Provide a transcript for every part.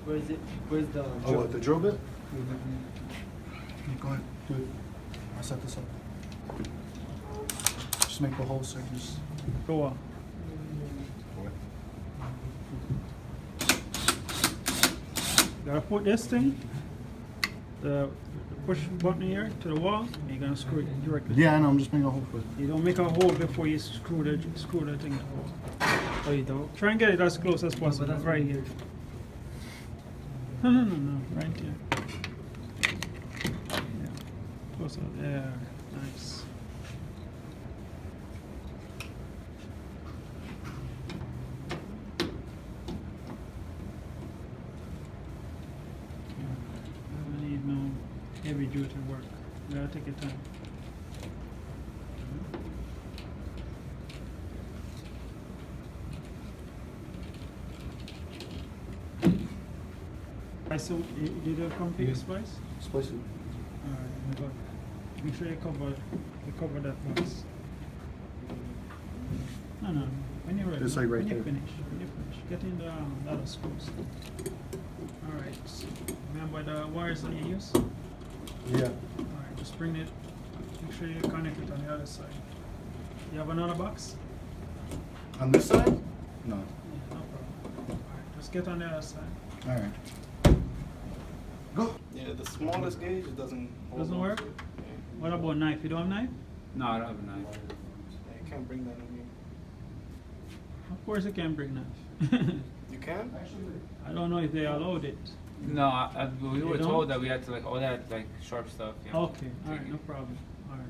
Where's it? Where's the? Oh, what, the drill bit? Yeah, go ahead, do it. I'll set this up. Just make the hole so just Go on. Gotta put this thing, the push button here to the wall, and you're gonna screw it directly. Yeah, I know, I'm just making a hole for it. You don't make a hole before you screw the thing. Oh, you don't? Try and get it as close as possible, that's right here. No, right here. Yeah. Closer, there, nice. I need no heavy duty work. You gotta take your time. So, did you complete the splice? Splice it. Alright, good. Make sure you cover that box. No, when you're ready. Just like right when you there. finish, get in the other screws. Alright, remember the wires that you use? Yeah. Alright, just bring it, make sure you connect it on the other side. You have another box? On this side? No. Yeah, no problem. Alright, just get on the other side. Alright. Go. Yeah, the smallest gauge, it doesn't hold Doesn't on work? to it. Yeah. What about knife? You don't have knife? No, I don't have a knife. Yeah, you can't bring that in here. Of course you can bring knife. You can? I don't know if they allowed it. No, we were You don't? told that we had to like all that like sharp stuff. Yeah. Okay, alright, no problem. Alright.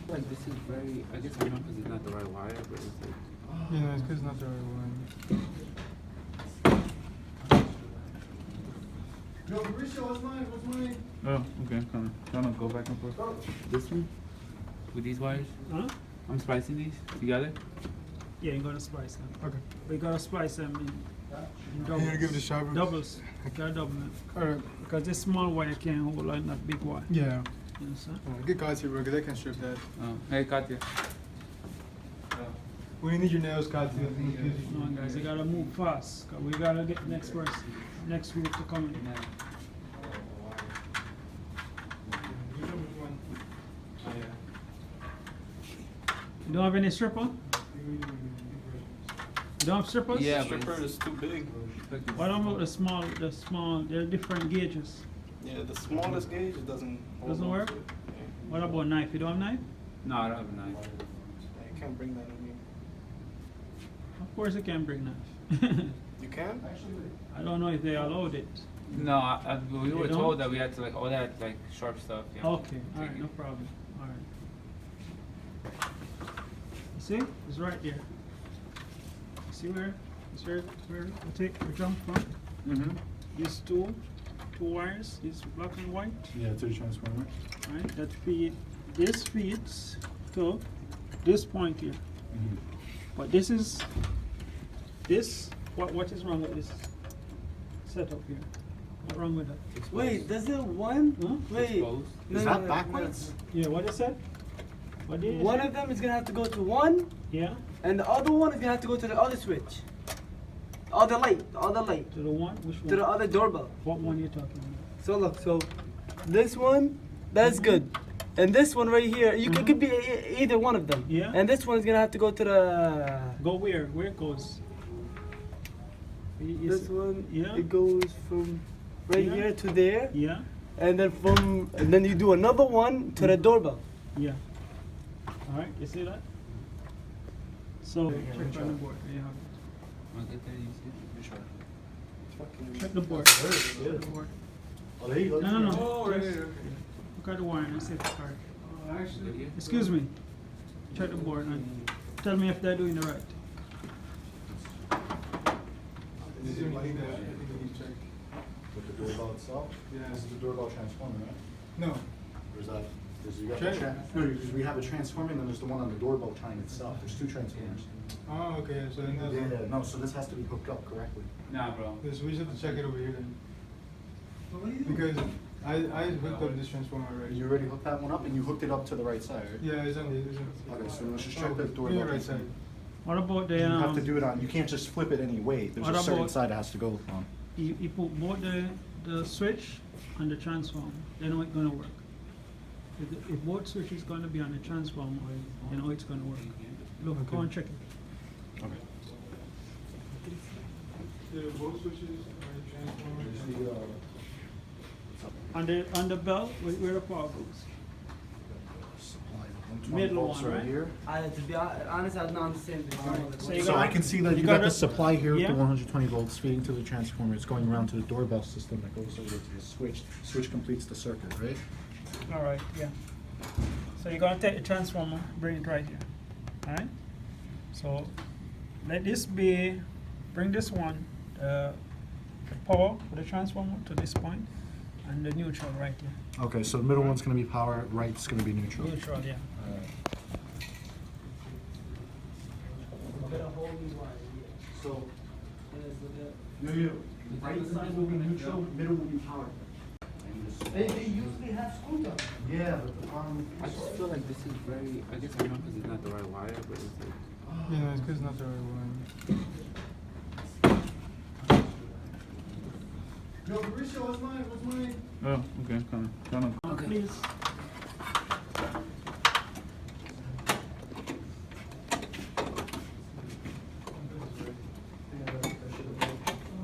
Like this is very. I guess I know because it's not the right wire, but it's like. Yeah, no, it's because it's not the right one. Yo, Mauricio, what's mine? What's mine? Oh, okay, I'm coming. No, go back and forth. This one? With these wires? Huh? I'm splicing these together? Yeah, you gotta splice them. Okay. We gotta splice them in doubles. gotta give it a shot, bro. Doubles. You gotta double it. Alright. Because this small wire can't hold like that big wire. Yeah. You understand? Get Katya, bro, because they can strip that. Oh, hey, Katya. We need your nails, Katya. Come on, guys, you gotta move fast. Cause we gotta get next person, next group to come in. You don't have any stripper? You don't have strippers? Yeah, The but stripper is too big. What about the small, they're different gauges. Yeah, the smallest gauge, it doesn't hold Doesn't on work? to it. Yeah. What about knife? You don't have knife? No, I don't have a knife. Yeah, you can't bring that in here. Of course you can bring knife. You can? I don't know if they allowed it. No, we were don't? told that we had to like all that like sharp stuff. Yeah. Okay, alright, no problem. Alright. You see? It's right there. See where? It's where we jump from? Mm-hmm. These two wires, these black and white, Yeah, to the transformer. right? That this feeds to this point here. Mm-hmm. But this, what is wrong with this setup here? What's wrong with that? Wait, does it one? Huh? Wait. Exposed. Is that backwards? Yeah, what is that? What did you One say? of them is gonna have to go to one, Yeah, and the other one is gonna have to go to the other switch. The other light, to the one? Which one? to the other doorbell. What one are you talking about? So look, so this one, that's good. And this one right here, it could be either one of them. Yeah. And this one is gonna have to go to the. Go where? Where it goes? This one, yeah. it goes from right Yeah. here to there, Yeah, and then you do another one to the doorbell. yeah. Alright, you see that? So, check on the board. There you have it. I'll get there, you see? Check the board. Check the board. Oh, there you go. No, no, no. Oh, right, Just right, okay. Look at the wire and see if it's correct. Actually, Excuse me. Check the board and tell me if they're doing it right. Is there anything that I think we need to check? With the doorbell itself? Yeah. This is the doorbell transformer, right? No. Or is that, because you got Check. no, because we have a transformer and then there's the one on the doorbell tine itself. There's two transformers. Oh, okay, so then that's. Yeah, no, so this has to be hooked up correctly. nah, bro. This, we just have to check it over here then. Because I hooked up this transformer already. You already hooked that one up and you hooked it up to the right side, right? Yeah, it's on the. Okay, so let's just check the on doorbell. the right side. What about the You have to do it on, you can't just flip it any way. There's What a certain about- side it has to go on. you put both the switch and the transformer, then how it's gonna work. If both switches gonna be on the transformer, then how it's gonna work. Look, go and check it. Okay. The both switches are transformer. On the belt, where the power goes. Supply, Middle volts one, right? here. To be honest, I don't understand this. So you So gotta- I can see that you you got gotta- the supply here with yeah. the 120 volts feeding to the transformer. It's going around to the doorbell system that goes over to the switch. Switch completes the circuit, right? All right, yeah. So you're gonna take the transformer, bring it right here, all right? So let this be, bring this one, the power for the transformer to this point, and the neutral right here. Okay, so the middle one's gonna be power, right's gonna be neutral. Neutral, yeah. So, right side will be neutral, middle will be power. They usually have scooter. Yeah, but the problem. I just feel like this is very, I guess I know because it's not the right wire, but it's like, Yeah, no, it's 'cause it's not the right one. Yo, Mauricio, what's mine? oh, okay, kind of. Please.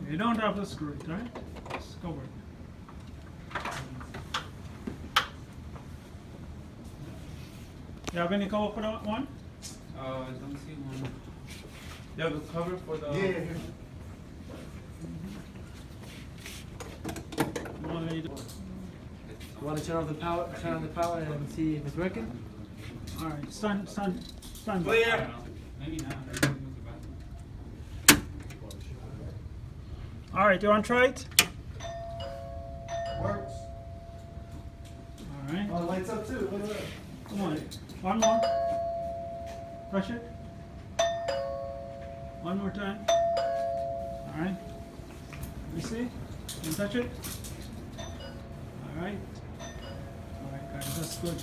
You don't have to screw it, right? It's covered. You have any cover for that one? I don't see one. Yeah, the cover for the. Yeah, here. One lady. You want to turn on the power and see if it's working? All right, stand by. Clear. Maybe not. All right, you want to try it? Works. All right, Oh, lights up too, look at that. come on. One more. Push it. One more time. All right. You see? You touch it? All right. All right, guys, that's good.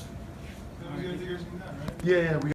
We gotta take everything down, right? Yeah, we